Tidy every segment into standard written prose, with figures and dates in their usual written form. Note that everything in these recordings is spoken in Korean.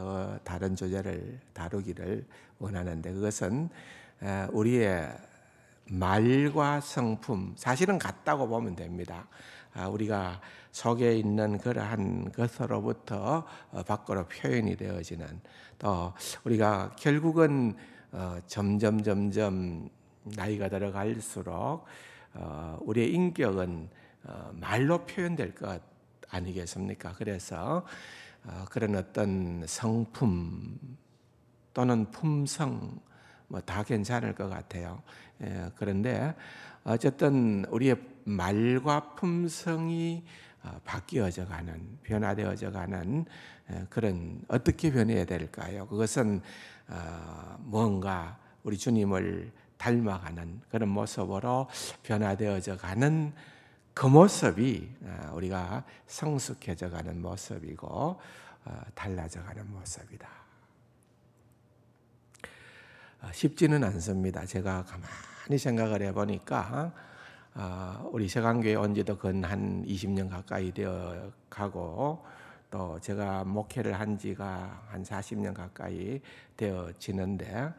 더 다른 주제를 다루기를 원하는데, 그것은 우리의 말과 성품, 사실은 같다고 보면 됩니다. 우리가 속에 있는 그러한 것으로부터 밖으로 표현이 되어지는, 또 우리가 결국은 점점 나이가 들어갈수록 우리의 인격은 말로 표현될 것 아니겠습니까? 그래서 그런 어떤 성품 또는 품성 다 괜찮을 것 같아요. 그런데 어쨌든 우리의 말과 품성이 바뀌어져 가는, 변화되어져 가는 그런, 어떻게 변해야 될까요? 그것은 뭔가 우리 주님을 닮아가는 그런 모습으로 변화되어져 가는 그 모습이 우리가 성숙해져 가는 모습이고 달라져 가는 모습이다. 쉽지는 않습니다. 제가 가만히 생각을 해보니까 우리 세강교회 온 지도 근 한 20년 가까이 되어 가고, 또 제가 목회를 한 지가 한 40년 가까이 되어지는데,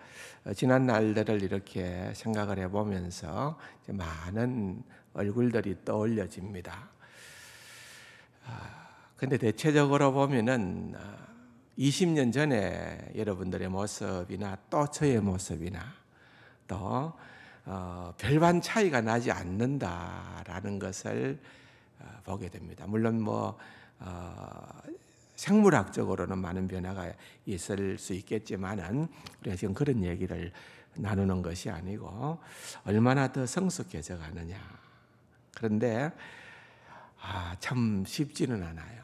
지난 날들을 이렇게 생각을 해보면서 많은 얼굴들이 떠올려집니다. 근데 대체적으로 보면은 20년 전에 여러분들의 모습이나 또 저의 모습이나 또 별반 차이가 나지 않는다라는 것을 보게 됩니다. 물론 생물학적으로는 많은 변화가 있을 수 있겠지만은, 우리가 지금 그런 얘기를 나누는 것이 아니고 얼마나 더 성숙해져 가느냐. 그런데 참 쉽지는 않아요.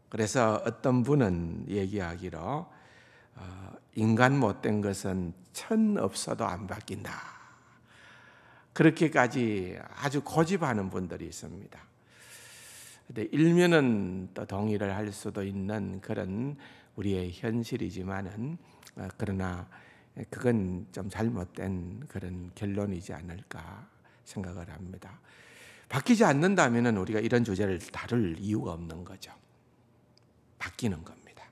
그래서 어떤 분은 얘기하기로 인간 못된 것은 천 없어도 안 바뀐다. 그렇게까지 아주 고집하는 분들이 있습니다. 근데 일면은 또 동의를 할 수도 있는 그런 우리의 현실이지만은, 그러나 그건 좀 잘못된 그런 결론이지 않을까 생각을 합니다. 바뀌지 않는다면은 우리가 이런 주제를 다룰 이유가 없는 거죠. 바뀌는 겁니다.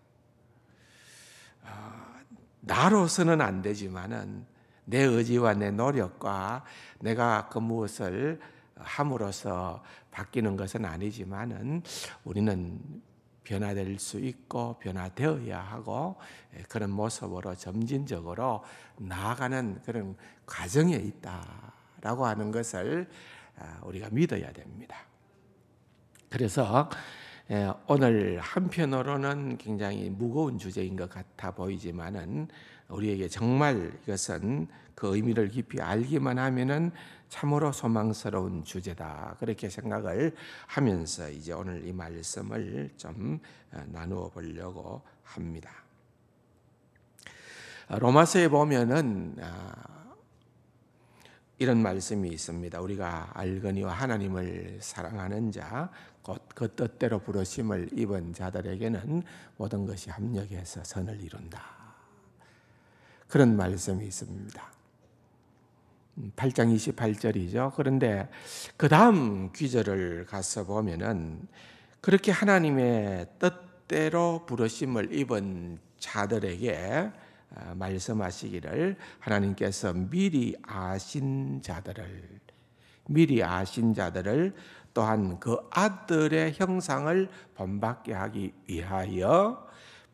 나로서는 안 되지만은 내 의지와 내 노력과 내가 그 무엇을 함으로써 바뀌는 것은 아니지만은 우리는 변화될 수 있고 변화되어야 하고 그런 모습으로 점진적으로 나아가는 그런 과정에 있다라고 하는 것을 우리가 믿어야 됩니다. 그래서 오늘 한편으로는 굉장히 무거운 주제인 것 같아 보이지만은, 우리에게 정말 이것은 그 의미를 깊이 알기만 하면은 참으로 소망스러운 주제다, 그렇게 생각을 하면서 이제 오늘 이 말씀을 좀 나누어 보려고 합니다. 로마서에 보면은 이런 말씀이 있습니다. 우리가 알거니와 하나님을 사랑하는 자, 곧 그 뜻대로 부르심을 입은 자들에게는 모든 것이 합력해서 선을 이룬다. 그런 말씀이 있습니다. 8장 28절이죠. 그런데 그 다음 귀절을 가서 보면은, 그렇게 하나님의 뜻대로 부르심을 입은 자들에게 말씀하시기를, 하나님께서 미리 아신 자들을 또한 그 아들의 형상을 본받게 하기 위하여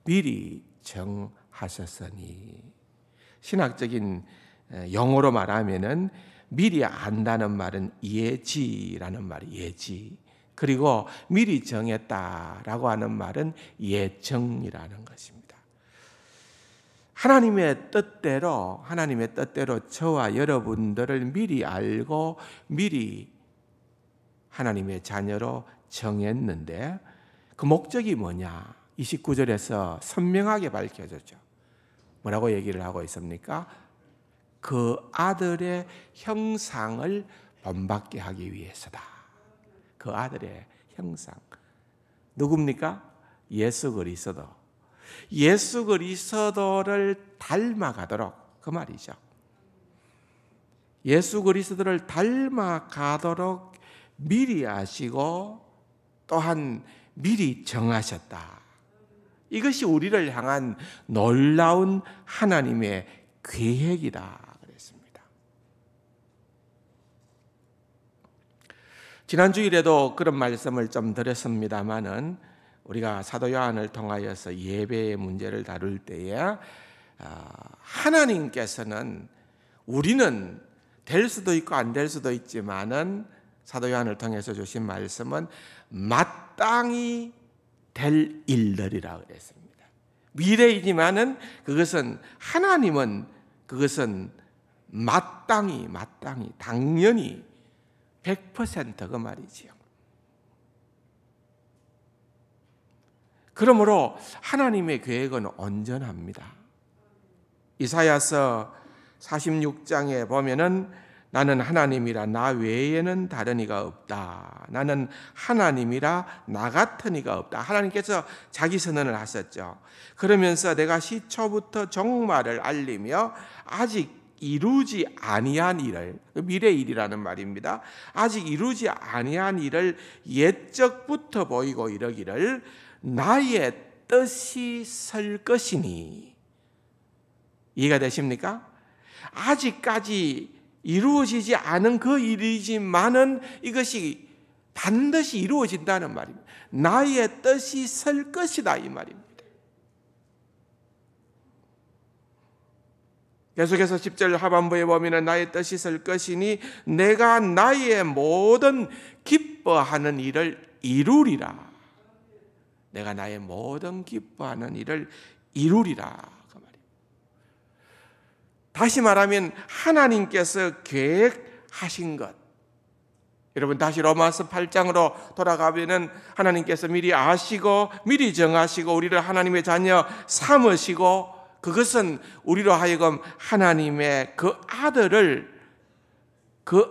미리 정하셨으니. 신학적인 용어로 말하면은 미리 안다는 말은 예지라는 말이 예지, 그리고 미리 정했다라고 하는 말은 예정이라는 것입니다. 하나님의 뜻대로 저와 여러분들을 미리 알고 미리 하나님의 자녀로 정했는데, 그 목적이 뭐냐? 29절에서 선명하게 밝혀졌죠. 뭐라고 얘기를 하고 있습니까? 그 아들의 형상을 본받게 하기 위해서다. 그 아들의 형상. 누굽니까? 예수 그리스도를 닮아가도록, 그 말이죠. 예수 그리스도를 닮아가도록 미리 아시고 또한 미리 정하셨다. 이것이 우리를 향한 놀라운 하나님의 계획이다 그랬습니다. 지난 주일에도 그런 말씀을 좀 드렸습니다마는 우리가 사도 요한을 통하여서 예배의 문제를 다룰 때에 하나님께서는 우리는 될 수도 있고 안 될 수도 있지만은 사도 요한을 통해서 주신 말씀은 마땅히 될 일들이라 그랬습니다. 미래이지만은 그것은 하나님은 그것은 마땅히 당연히 100% 그 말이지요. 그러므로 하나님의 계획은 온전합니다. 이사야서 46장에 보면은 나는 하나님이라 나 외에는 다른 이가 없다. 나는 하나님이라 나 같은 이가 없다. 하나님께서 자기 선언을 하셨죠. 그러면서 내가 시초부터 종말을 알리며 아직 이루지 아니한 일을, 미래 일이라는 말입니다. 아직 이루지 아니한 일을 옛적부터 보이고 이러기를 나의 뜻이 설 것이니. 이해가 되십니까? 아직까지 이루어지지 않은 그 일이지만은 이것이 반드시 이루어진다는 말입니다. 나의 뜻이 설 것이다 이 말입니다. 계속해서 10절 하반부에 보면 나의 뜻이 설 것이니 내가 나의 모든 기뻐하는 일을 이루리라. 내가 나의 모든 기뻐하는 일을 이루리라. 다시 말하면 하나님께서 계획하신 것. 여러분 다시 로마서 8장으로 돌아가면은 하나님께서 미리 아시고 미리 정하시고 우리를 하나님의 자녀 삼으시고 그것은 우리로 하여금 하나님의 그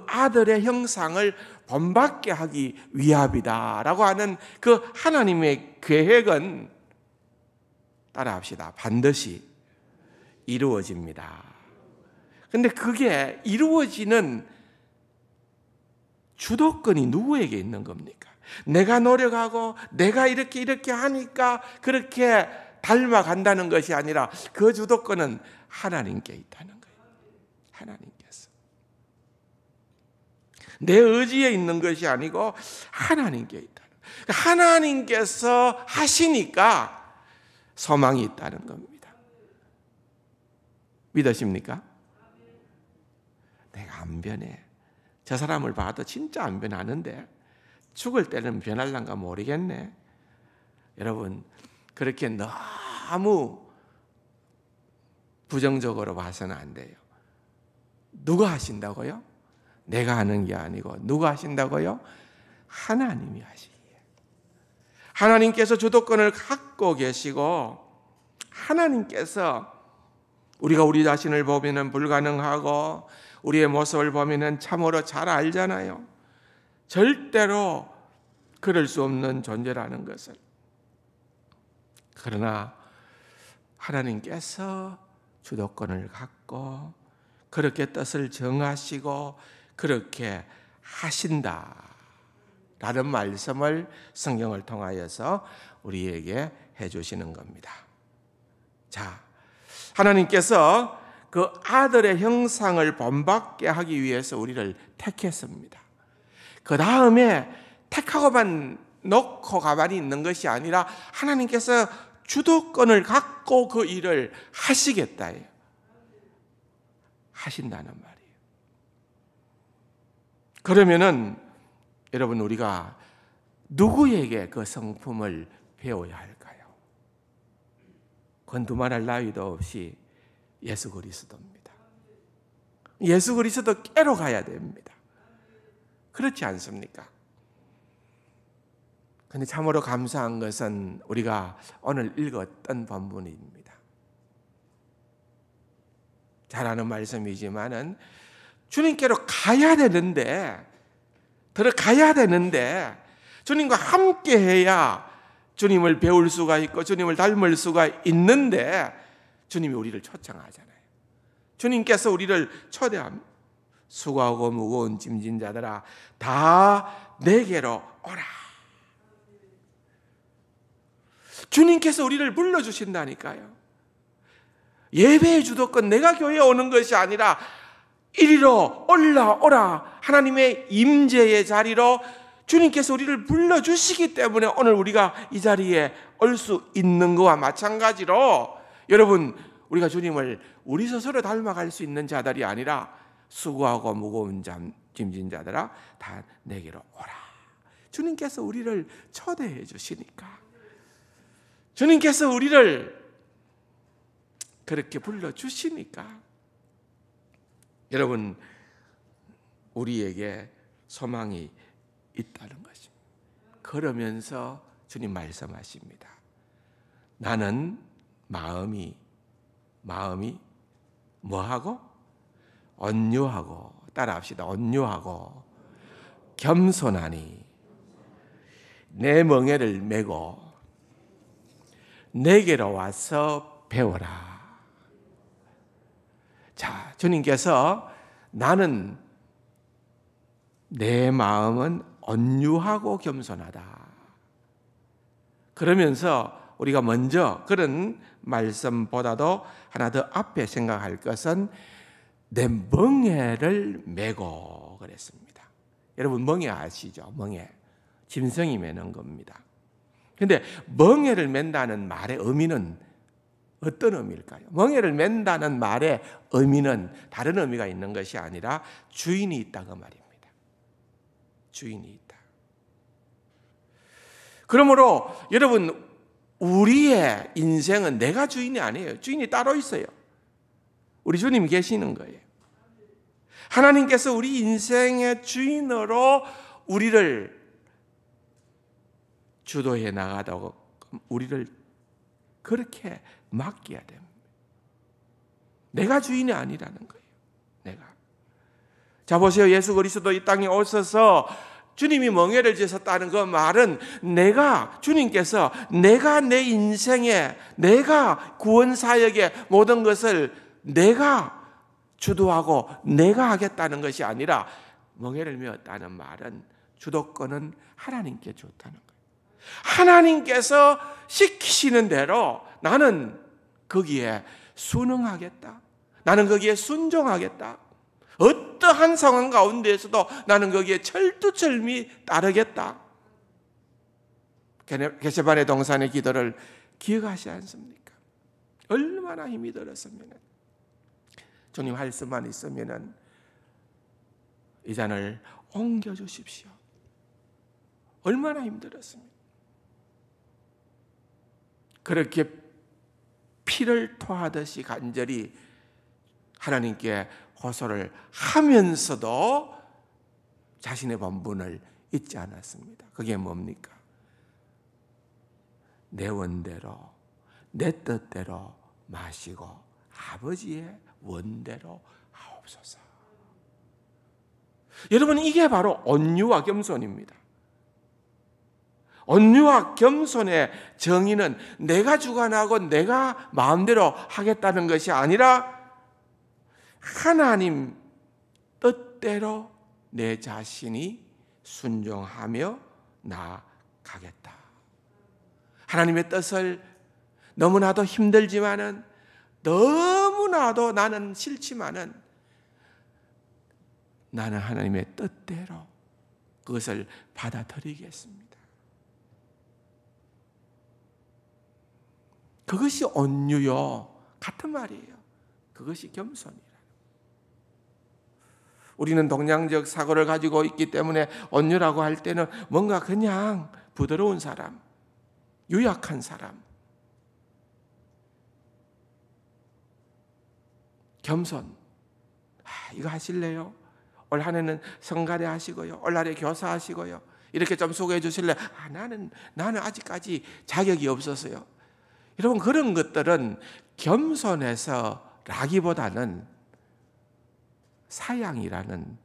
아들의 형상을 본받게 하기 위함이다라고 하는 그 하나님의 계획은 따라합시다. 반드시 이루어집니다. 근데 그게 이루어지는 주도권이 누구에게 있는 겁니까? 내가 노력하고 내가 이렇게 하니까 그렇게 닮아간다는 것이 아니라 그 주도권은 하나님께 있다는 거예요. 하나님께서. 내 의지에 있는 것이 아니고 하나님께 있다는 거예요. 하나님께서 하시니까 소망이 있다는 겁니다. 믿으십니까? 내가 안 변해. 저 사람을 봐도 진짜 안 변하는데 죽을 때는 변할란가 모르겠네. 여러분 그렇게 너무 부정적으로 봐서는 안 돼요. 누가 하신다고요? 내가 하는 게 아니고 누가 하신다고요? 하나님이 하시기에. 하나님께서 주도권을 갖고 계시고 하나님께서 우리가 우리 자신을 보면은 불가능하고 우리의 모습을 보면은 참으로 잘 알잖아요. 절대로 그럴 수 없는 존재라는 것을. 그러나 하나님께서 주도권을 갖고 그렇게 뜻을 정하시고 그렇게 하신다라는 말씀을 성경을 통하여서 우리에게 해주시는 겁니다. 자, 하나님께서 그 아들의 형상을 본받게 하기 위해서 우리를 택했습니다. 그 다음에 택하고만 놓고 가만히 있는 것이 아니라 하나님께서 주도권을 갖고 그 일을 하시겠다예요. 하신다는 말이에요. 그러면은 여러분 우리가 누구에게 그 성품을 배워야 할까요? 그건 두말할 나위도 없이 예수 그리스도입니다. 예수 그리스도 깨러 가야 됩니다. 그렇지 않습니까? 그런데 참으로 감사한 것은 우리가 오늘 읽었던 본문입니다. 잘 아는 말씀이지만은 주님께로 가야 되는데 들어가야 되는데 주님과 함께 해야 주님을 배울 수가 있고 주님을 닮을 수가 있는데 주님이 우리를 초청하잖아요. 주님께서 우리를 초대합니다. 수고하고 무거운 짐진 자들아 다 내게로 오라. 주님께서 우리를 불러주신다니까요. 예배의 주도권 내가 교회에 오는 것이 아니라 이리로 올라오라 하나님의 임재의 자리로 주님께서 우리를 불러주시기 때문에 오늘 우리가 이 자리에 올 수 있는 것과 마찬가지로 여러분, 우리가 주님을 우리 스스로 닮아갈 수 있는 자들이 아니라 수고하고 무거운 짐진 자들아 다 내게로 오라. 주님께서 우리를 초대해 주시니까, 주님께서 우리를 그렇게 불러주시니까 여러분, 우리에게 소망이 있다는 것입니다. 그러면서 주님 말씀하십니다. 나는 마음이 뭐하고? 온유하고, 따라합시다. 온유하고 겸손하니 내 멍에를 메고 내게로 와서 배워라. 자, 주님께서 나는 내 마음은 온유하고 겸손하다. 그러면서 우리가 먼저 그런 말씀보다도 하나 더 앞에 생각할 것은 내 멍에를 메고 그랬습니다. 여러분, 멍에 아시죠? 멍에. 짐승이 매는 겁니다. 그런데 멍에를 맨다는 말의 의미는 어떤 의미일까요? 멍에를 맨다는 말의 의미는 다른 의미가 있는 것이 아니라 주인이 있다 그 말입니다. 주인이 있다. 그러므로 여러분, 우리의 인생은 내가 주인이 아니에요. 주인이 따로 있어요. 우리 주님이 계시는 거예요. 하나님께서 우리 인생의 주인으로 우리를 주도해 나가다고 우리를 그렇게 맡겨야 됩니다. 내가 주인이 아니라는 거예요. 내가. 자, 보세요. 예수 그리스도 이 땅에 오셔서 주님이 멍에를 지셨다는 그 말은 주님께서 내가 내 인생에, 내가 구원 사역의 모든 것을 내가 주도하고 내가 하겠다는 것이 아니라 멍에를 메었다는 말은 주도권은 하나님께 줬다는 거예요. 하나님께서 시키시는 대로 나는 거기에 순응하겠다. 나는 거기에 순종하겠다. 어떠한 상황 가운데에서도 나는 거기에 철두철미 따르겠다. 겟세마네 동산의 기도를 기억하시지 않습니까? 얼마나 힘이 들었으면, 주님 할 수만 있으면 이 잔을 옮겨주십시오. 얼마나 힘들었습니까? 그렇게 피를 토하듯이 간절히 하나님께 호소를 하면서도 자신의 본분을 잊지 않았습니다. 그게 뭡니까? 내 원대로, 내 뜻대로 마시고 아버지의 원대로 하옵소서. 여러분, 이게 바로 온유와 겸손입니다. 온유와 겸손의 정의는 내가 주관하고 내가 마음대로 하겠다는 것이 아니라 하나님 뜻대로 내 자신이 순종하며 나아가겠다. 하나님의 뜻을 너무나도 힘들지만은, 너무나도 나는 싫지만은 나는 하나님의 뜻대로 그것을 받아들이겠습니다. 그것이 온유요. 같은 말이에요. 그것이 겸손이라. 우리는 동양적 사고를 가지고 있기 때문에 온유라고 할 때는 뭔가 그냥 부드러운 사람, 유약한 사람, 겸손. 이거 하실래요? 올 한 해는 성가대 하시고요. 올 한해 교사 하시고요. 이렇게 좀 소개해 주실래요? 나는 아직까지 자격이 없어서요. 여러분, 그런 것들은 겸손해서라기보다는 사양이라는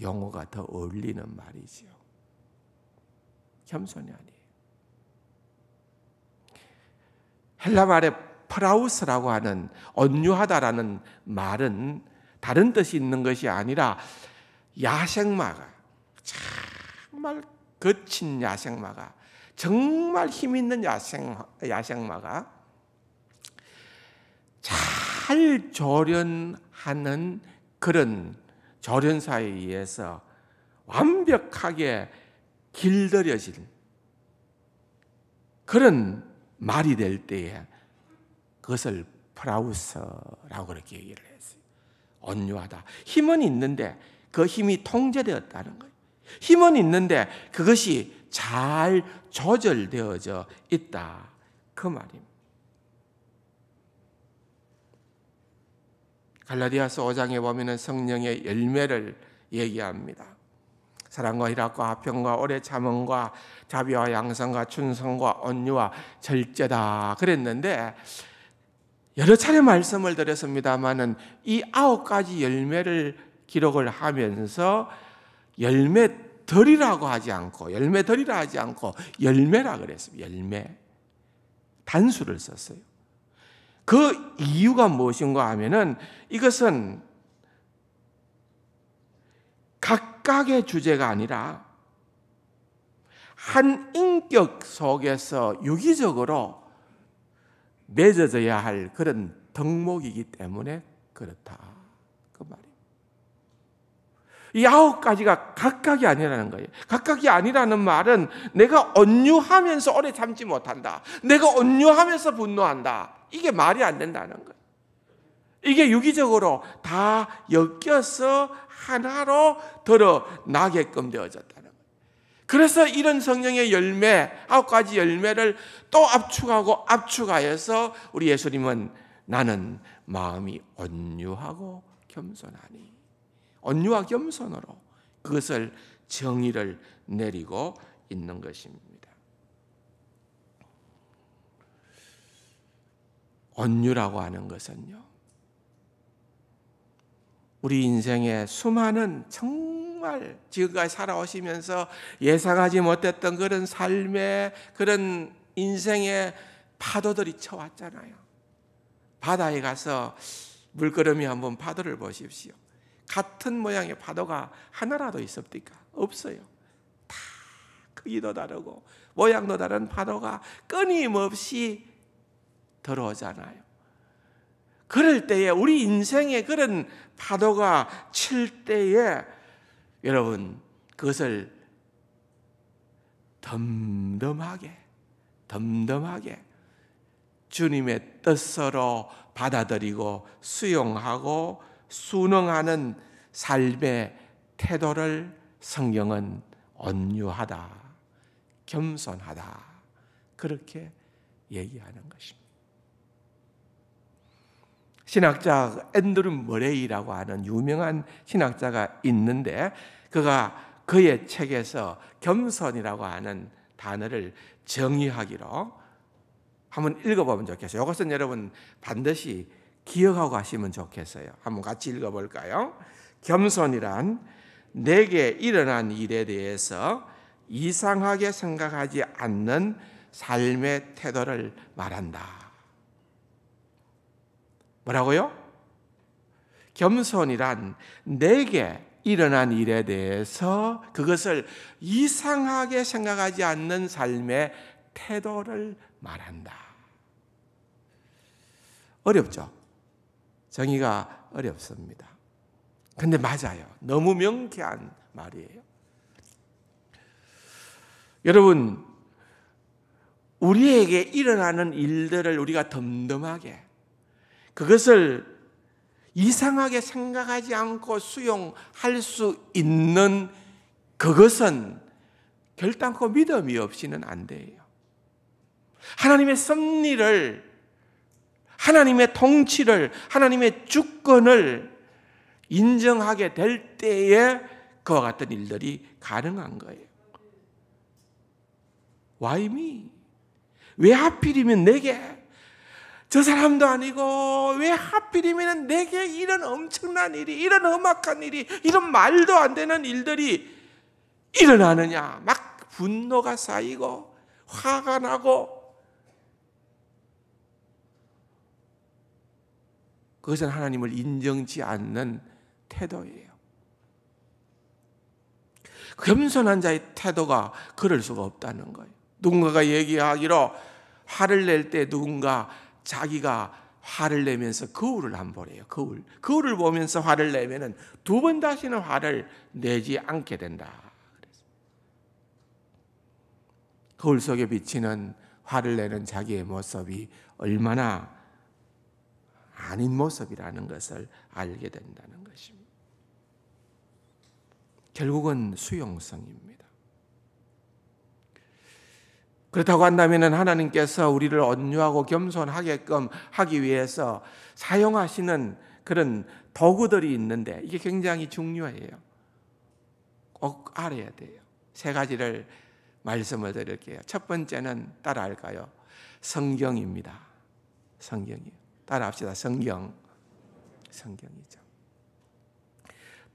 용어가 더 어울리는 말이죠. 겸손이 아니에요. 헬라 말에 프라우스라고 하는 온유하다라는 말은 다른 뜻이 있는 것이 아니라 야생마가, 정말 거친 야생마가 정말 힘 있는 야생마가 잘 조련하는 그런 조련사에 의해서 완벽하게 길들여진 그런 말이 될 때에 그것을 프라우스라고 그렇게 얘기를 했어요. 온유하다. 힘은 있는데 그 힘이 통제되었다는 거예요. 힘은 있는데 그것이 잘 조절되어져 있다. 그 말입니다. 갈라디아서 5장에 보면 성령의 열매를 얘기합니다. 사랑과 희락과 화평과 오래 참음과 자비와 양선과 충성과 온유와 절제다 그랬는데 여러 차례 말씀을 드렸습니다마는 이 9가지 열매를 기록을 하면서 열매들이라고 하지 않고 열매들이라 하지 않고 열매라 그랬습니다. 열매 단수를 썼어요. 그 이유가 무엇인가 하면은 이것은 각각의 주제가 아니라 한 인격 속에서 유기적으로 맺어져야 할 그런 덕목이기 때문에 그렇다. 그 말이에요. 이 9가지가 각각이 아니라는 거예요. 각각이 아니라는 말은 내가 온유하면서 오래 참지 못한다. 내가 온유하면서 분노한다. 이게 말이 안 된다는 거예요. 이게 유기적으로 다 엮여서 하나로 드러나게끔 되어졌다는 거예요. 그래서 이런 성령의 열매, 9가지 열매를 또 압축하고 압축하여서 우리 예수님은 나는 마음이 온유하고 겸손하니 온유와 겸손으로 그것을 정의를 내리고 있는 것입니다. 온유라고 하는 것은요, 우리 인생의 수많은 정말 지금까지 살아오시면서 예상하지 못했던 그런 삶의 그런 인생의 파도들이 쳐왔잖아요. 바다에 가서 물끄러미 한번 파도를 보십시오. 같은 모양의 파도가 하나라도 있습니까? 없어요. 다 크기도 다르고 모양도 다른 파도가 끊임없이 들어오잖아요. 그럴 때에 우리 인생에 그런 파도가 칠 때에 여러분 그것을 덤덤하게 주님의 뜻으로 받아들이고 수용하고 순응하는 삶의 태도를 성경은 온유하다, 겸손하다 그렇게 얘기하는 것입니다. 신학자 앤드류 머레이라고 하는 유명한 신학자가 있는데 그가 그의 책에서 겸손이라고 하는 단어를 정의하기로 한번 읽어보면 좋겠어요. 이것은 여러분 반드시 기억하고 가시면 좋겠어요. 한번 같이 읽어볼까요? 겸손이란 내게 일어난 일에 대해서 이상하게 생각하지 않는 삶의 태도를 말한다. 뭐라고요? 겸손이란 내게 일어난 일에 대해서 그것을 이상하게 생각하지 않는 삶의 태도를 말한다. 어렵죠? 정의가 어렵습니다. 근데 맞아요. 너무 명쾌한 말이에요. 여러분, 우리에게 일어나는 일들을 우리가 덤덤하게 그것을 이상하게 생각하지 않고 수용할 수 있는 그것은 결단코 믿음이 없이는 안 돼요. 하나님의 섭리를, 하나님의 통치를, 하나님의 주권을 인정하게 될 때에 그와 같은 일들이 가능한 거예요. Why me? 왜 하필이면 내게? 저 사람도 아니고 왜 하필이면 내게 이런 엄청난 일이, 이런 험악한 일이, 이런 말도 안 되는 일들이 일어나느냐. 막 분노가 쌓이고 화가 나고 그것은 하나님을 인정치 않는 태도예요. 겸손한 자의 태도가 그럴 수가 없다는 거예요. 누군가가 얘기하기로 화를 낼 때 누군가 자기가 화를 내면서 거울을 안 보래요. 거울을 보면서 화를 내면은 두 번 다시는 화를 내지 않게 된다. 거울 속에 비치는 화를 내는 자기의 모습이 얼마나 아닌 모습이라는 것을 알게 된다는 것입니다. 결국은 수용성입니다. 그렇다고 한다면 하나님께서 우리를 온유하고 겸손하게끔 하기 위해서 사용하시는 그런 도구들이 있는데 이게 굉장히 중요해요. 꼭 알아야 돼요. 세 가지를 말씀을 드릴게요. 첫 번째는 따라할까요? 성경입니다. 성경이요. 따라합시다. 성경이죠.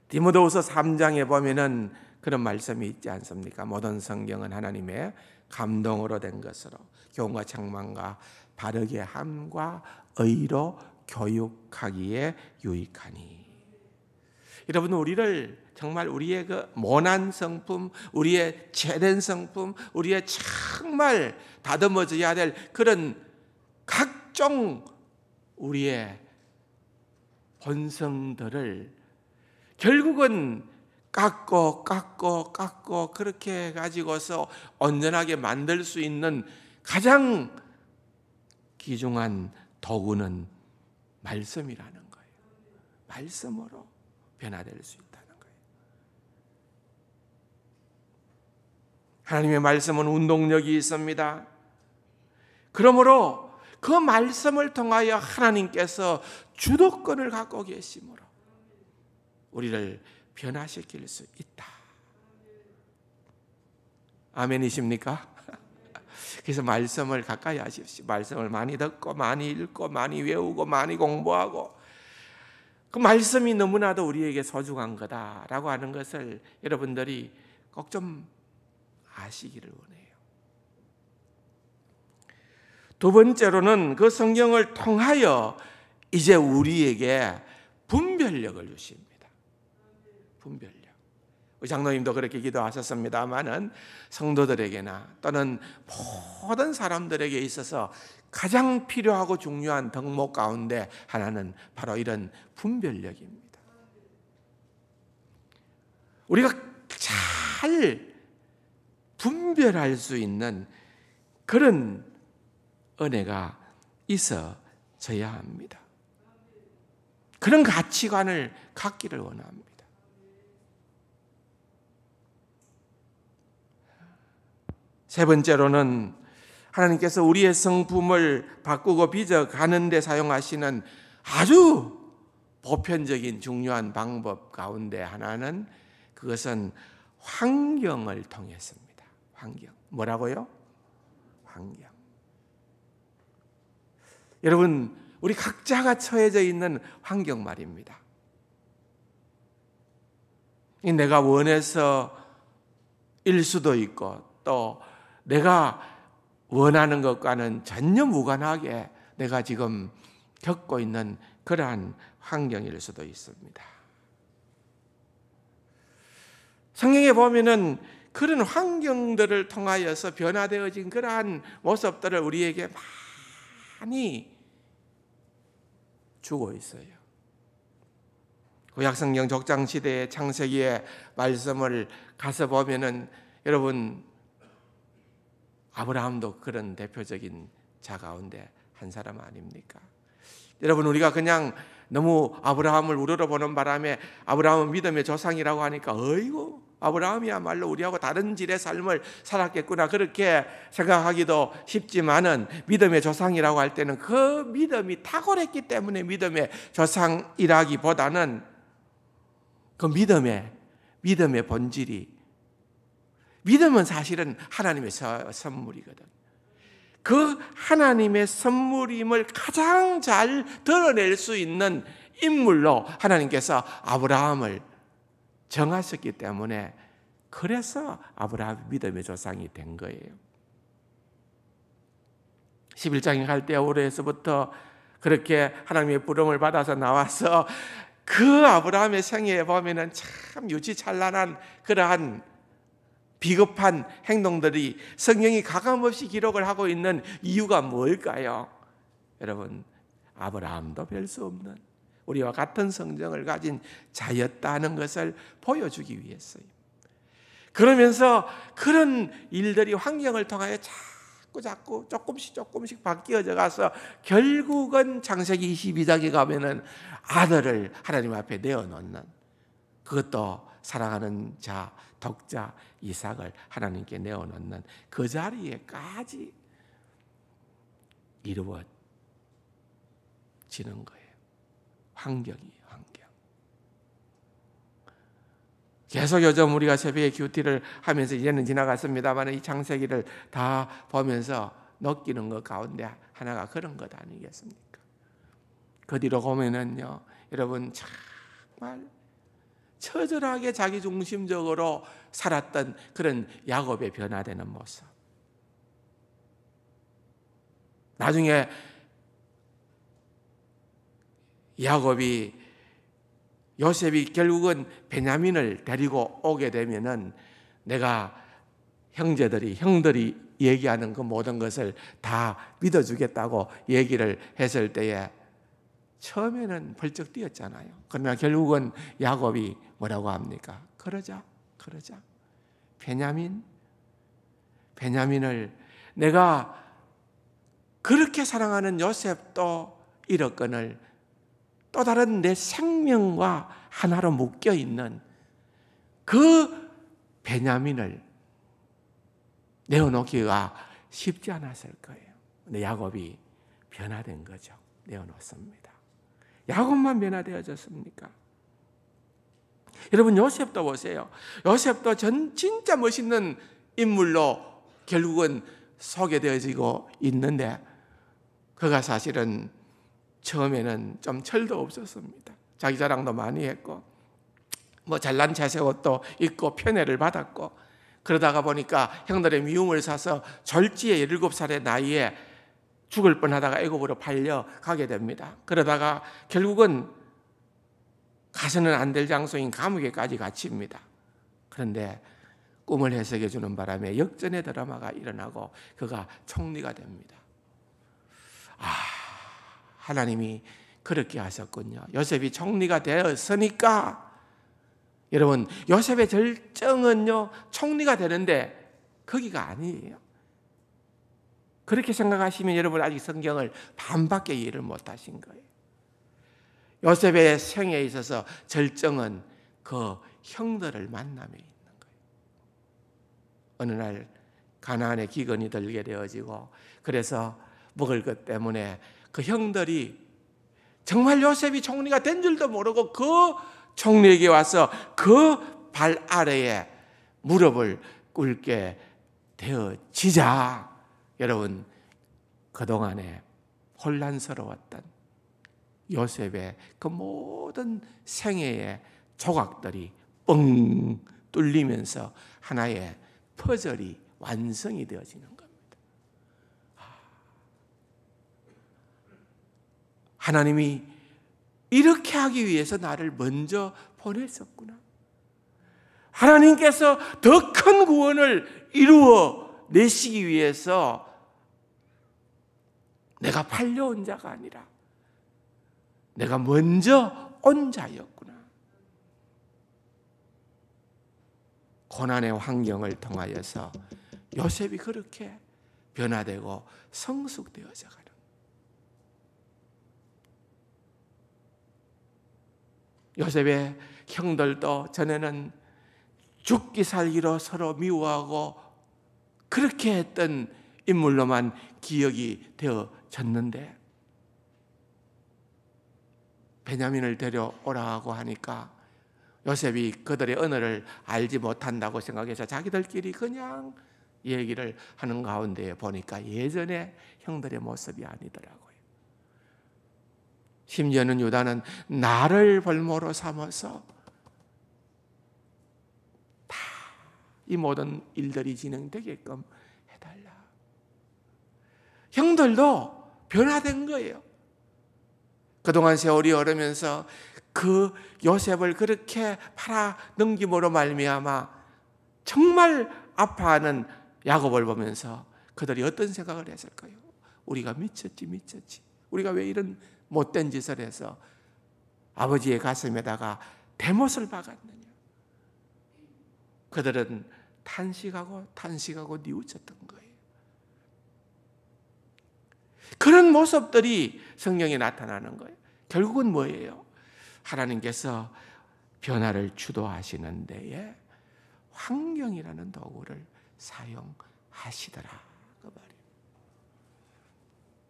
디모데후서 3장에 보면은 그런 말씀이 있지 않습니까? 모든 성경은 하나님의 감동으로 된 것으로 교훈과 책망과 바르게 함과 의로 교육하기에 유익하니. 여러분, 우리를 정말 우리의 그 모난 성품, 우리의 죄된 성품, 우리의 정말 다듬어져야 될 그런 각종 우리의 본성들을 결국은 깎고 그렇게 가지고서 온전하게 만들 수 있는 가장 귀중한 도구는 말씀이라는 거예요. 말씀으로 변화될 수 있다는 거예요. 하나님의 말씀은 운동력이 있습니다. 그러므로 그 말씀을 통하여 하나님께서 주도권을 갖고 계심으로 우리를 변화시킬 수 있다. 아멘이십니까? 그래서 말씀을 가까이 하십시오. 말씀을 많이 듣고 많이 읽고 많이 외우고 많이 공부하고 그 말씀이 너무나도 우리에게 소중한 거다라고 하는 것을 여러분들이 꼭 좀 아시기를 원해요. 두 번째로는 그 성경을 통하여 이제 우리에게 분별력을 주십니다. 분별력. 우리 장로님도 그렇게 기도하셨습니다마는 성도들에게나 또는 모든 사람들에게 있어서 가장 필요하고 중요한 덕목 가운데 하나는 바로 이런 분별력입니다. 우리가 잘 분별할 수 있는 그런 은혜가 있어져야 합니다. 그런 가치관을 갖기를 원합니다. 세 번째로는 하나님께서 우리의 성품을 바꾸고 빚어가는 데 사용하시는 아주 보편적인 중요한 방법 가운데 하나는 그것은 환경을 통했습니다. 환경. 뭐라고요? 환경. 여러분, 우리 각자가 처해져 있는 환경 말입니다. 내가 원해서 일 수도 있고 또 내가 원하는 것과는 전혀 무관하게 내가 지금 겪고 있는 그러한 환경일 수도 있습니다. 성경에 보면은 그런 환경들을 통하여서 변화되어진 그러한 모습들을 우리에게 많이 주고 있어요. 구약성경 족장시대의 창세기의 말씀을 가서 보면은 여러분 아브라함도 그런 대표적인 자 가운데 한 사람 아닙니까? 여러분 우리가 그냥 너무 아브라함을 우러러보는 바람에 아브라함은 믿음의 조상이라고 하니까 어이구 아브라함이야말로 우리하고 다른 질의 삶을 살았겠구나 그렇게 생각하기도 쉽지만은 믿음의 조상이라고 할 때는 그 믿음이 탁월했기 때문에 믿음의 조상이라기보다는 그 믿음의 본질이 믿음은 사실은 하나님의 선물이거든. 그 하나님의 선물임을 가장 잘 드러낼 수 있는 인물로 하나님께서 아브라함을 정하셨기 때문에 그래서 아브라함이 믿음의 조상이 된 거예요. 11장에 갈대아우르에서부터 그렇게 하나님의 부름을 받아서 나와서 그 아브라함의 생애에 보면은 참 유치찬란한 그러한 비겁한 행동들이 성경이 가감없이 기록을 하고 있는 이유가 뭘까요? 여러분, 아브라함도 별 수 없는 우리와 같은 성정을 가진 자였다는 것을 보여주기 위해서요. 그러면서 그런 일들이 환경을 통하여 자꾸 조금씩 바뀌어져 가서 결국은 창세기 22장에 가면은 아들을 하나님 앞에 내어놓는, 그것도 사랑하는 자 독자 이삭을 하나님께 내어놓는 그 자리에까지 이루어지는 거예요. 환경. 계속 요즘 우리가 새벽에 큐티를 하면서 이제는 지나갔습니다만 이 창세기를 다 보면서 느끼는 것 가운데 하나가 그런 것 아니겠습니까? 그 뒤로 보면은요, 여러분 정말 처절하게 자기중심적으로 살았던 그런 야곱의 변화되는 모습. 나중에 요셉이 결국은 베냐민을 데리고 오게 되면은 내가 형들이 얘기하는 그 모든 것을 다 믿어주겠다고 얘기를 했을 때에 처음에는 벌쩍 뛰었잖아요. 그러나 결국은 야곱이 뭐라고 합니까? 그러자 베냐민을 내가 그렇게 사랑하는 요셉도 잃었거늘 또 다른 내 생명과 하나로 묶여있는 그 베냐민을 내어놓기가 쉽지 않았을 거예요. 근데 야곱이 변화된 거죠. 내어놓습니다. 야곱만 변화되어졌습니까? 여러분, 요셉도 보세요. 요셉도 진짜 멋있는 인물로 결국은 소개되어지고 있는데 그가 사실은 처음에는 좀 철도 없었습니다. 자기 자랑도 많이 했고 뭐 잘난 자세 옷도 입고 편애를 받았고 그러다가 보니까 형들의 미움을 사서 졸지에 17살의 나이에 죽을 뻔하다가 애굽으로 팔려가게 됩니다. 그러다가 결국은 가서는 안 될 장소인 감옥에까지 갇힙니다. 그런데 꿈을 해석해 주는 바람에 역전의 드라마가 일어나고 그가 총리가 됩니다. 하나님이 그렇게 하셨군요. 요셉이 총리가 되었으니까 여러분, 요셉의 절정은요 총리가 되는데 거기가 아니에요. 그렇게 생각하시면 여러분 아직 성경을 반밖에 이해를 못하신 거예요. 요셉의 생에 있어서 절정은 그 형들을 만남에 있는 거예요. 어느 날 가나안에 기근이 들게 되어지고 그래서 먹을 것 때문에 그 형들이 정말 요셉이 총리가 된 줄도 모르고 그 총리에게 와서 그 발 아래에 무릎을 꿇게 되어지자 여러분, 그동안에 혼란스러웠던 요셉의 그 모든 생애의 조각들이 뻥 뚫리면서 하나의 퍼즐이 완성이 되어지는 겁니다. 하나님이 이렇게 하기 위해서 나를 먼저 보냈었구나. 하나님께서 더 큰 구원을 이루어 내시기 위해서 내가 팔려온 자가 아니라 내가 먼저 온 자였구나. 고난의 환경을 통하여서 요셉이 그렇게 변화되고 성숙되어져 가는. 요셉의 형들도 전에는 죽기 살기로 서로 미워하고 그렇게 했던 인물로만 기억이 되어졌는데 베냐민을 데려오라고 하니까 요셉이 그들의 언어를 알지 못한다고 생각해서 자기들끼리 그냥 얘기를 하는 가운데 보니까 예전에 형들의 모습이 아니더라고요. 심지어는 유다는 나를 벌모로 삼아서 다 이 모든 일들이 진행되게끔 해달라. 형들도 변화된 거예요. 그동안 세월이 흐르면서 그 요셉을 그렇게 팔아 넘김으로 말미암아 정말 아파하는 야곱을 보면서 그들이 어떤 생각을 했을까요? 우리가 미쳤지. 우리가 왜 이런 못된 짓을 해서 아버지의 가슴에다가 대못을 박았느냐. 그들은 탄식하고 뉘우쳤던 거예요. 그런 모습들이 성경에 나타나는 거예요. 결국은 뭐예요? 하나님께서 변화를 주도하시는 데에 환경이라는 도구를 사용하시더라, 그 말이에요.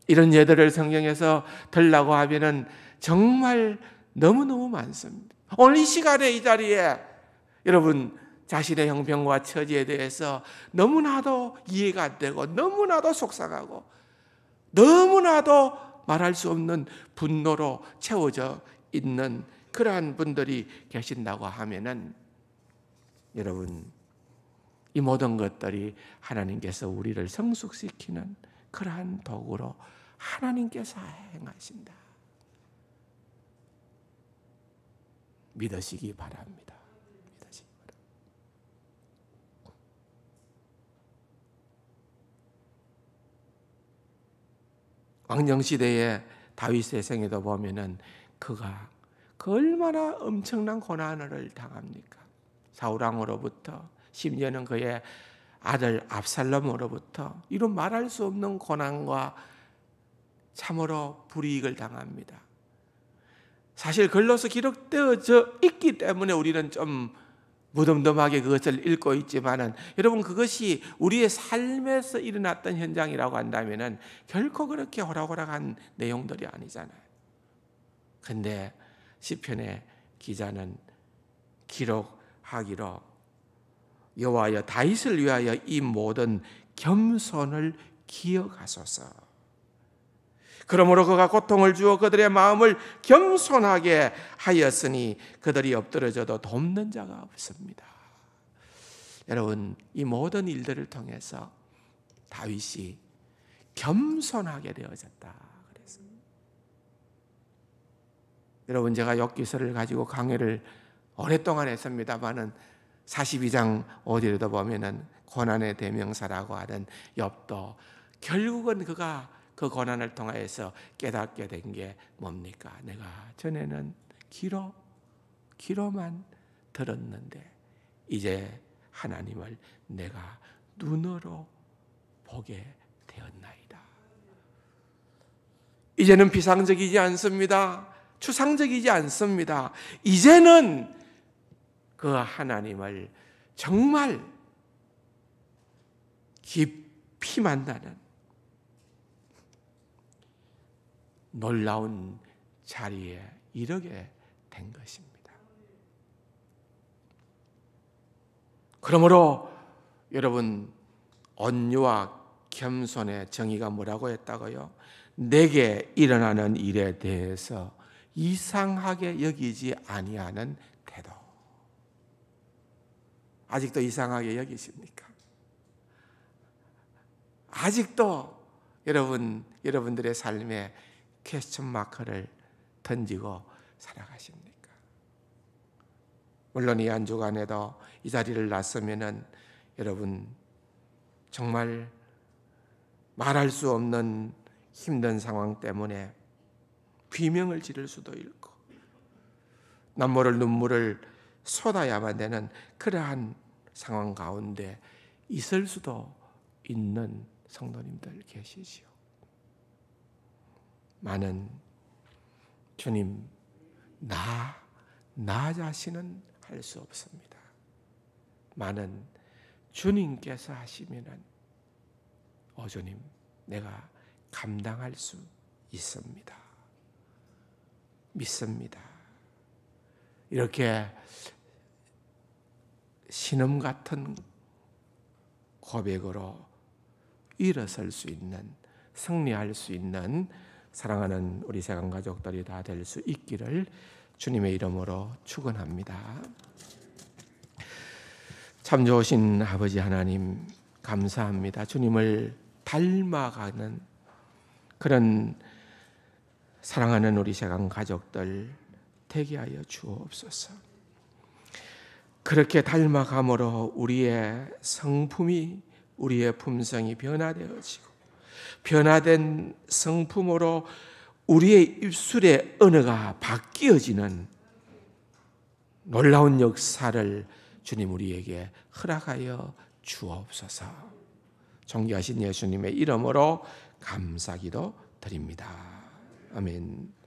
이런 예들을 성경에서 들라고 하면은 정말 너무너무 많습니다. 오늘 이 시간에 이 자리에 여러분 자신의 형편과 처지에 대해서 너무나도 이해가 안 되고 너무나도 속상하고 너무나도 말할 수 없는 분노로 채워져 있는 그러한 분들이 계신다고 하면은 여러분, 이 모든 것들이 하나님께서 우리를 성숙시키는 그러한 도구로 하나님께서 행하신다. 믿으시기 바랍니다. 믿으시기 바랍니다. 왕정시대의 다윗의 생애도 보면은 그가 얼마나 엄청난 고난을 당합니까? 사울왕으로부터, 심지어는 그의 아들 압살롬으로부터 이런 말할 수 없는 고난과 참으로 불이익을 당합니다. 사실 글로서 기록되어져 있기 때문에 우리는 좀 무덤덤하게 그것을 읽고 있지만은 여러분, 그것이 우리의 삶에서 일어났던 현장이라고 한다면은 결코 그렇게 호락호락한 내용들이 아니잖아요. 근데 시편의 기자는 기록하기로 여호와여 다윗을 위하여 이 모든 겸손을 기억하소서. 그러므로 그가 고통을 주어 그들의 마음을 겸손하게 하였으니 그들이 엎드러져도 돕는 자가 없습니다. 여러분, 이 모든 일들을 통해서 다윗이 겸손하게 되어졌다 그랬어요. 여러분, 제가 욥기서를 가지고 강의를 오랫동안 했습니다만은 42장 5절에도 보면은 고난의 대명사라고 하는 욥도 결국은 그가 그 고난을 통하여서 깨닫게 된 게 뭡니까? 내가 전에는 귀로만 들었는데 이제 하나님을 내가 눈으로 보게 되었나이다. 이제는 비상적이지 않습니다. 추상적이지 않습니다. 이제는 그 하나님을 정말 깊이 만나는 놀라운 자리에 이르게 된 것입니다. 그러므로 여러분, 온유와 겸손의 정의가 뭐라고 했다고요? 내게 일어나는 일에 대해서 이상하게 여기지 아니하는 태도. 아직도 이상하게 여기십니까? 아직도 여러분들의 삶에 퀘스천 마크를 던지고 살아가십니까? 물론 이 한 주간에도 이 자리를 놨으면은 여러분 정말 말할 수 없는 힘든 상황 때문에 비명을 지를 수도 있고 남모를 눈물을 쏟아야만 되는 그러한 상황 가운데 있을 수도 있는 성도님들 계시지요. 많은 주님, 나 자신은 할 수 없습니다. 많은 주님께서 하시면은 주님, 내가 감당할 수 있습니다. 믿습니다. 이렇게 신음 같은 고백으로 일어설 수 있는, 승리할 수 있는 사랑하는 우리 세상 가족들이 다 될 수 있기를 주님의 이름으로 축원합니다. 참 좋으신 아버지 하나님, 감사합니다. 주님을 닮아가는 그런 사랑하는 우리 세상 가족들 되게 하여 주옵소서. 그렇게 닮아감으로 우리의 성품이, 우리의 품성이 변화되어지고, 변화된 성품으로 우리의 입술의 언어가 바뀌어지는 놀라운 역사를 주님 우리에게 허락하여 주옵소서. 존귀하신 예수님의 이름으로 감사기도 드립니다. 아멘.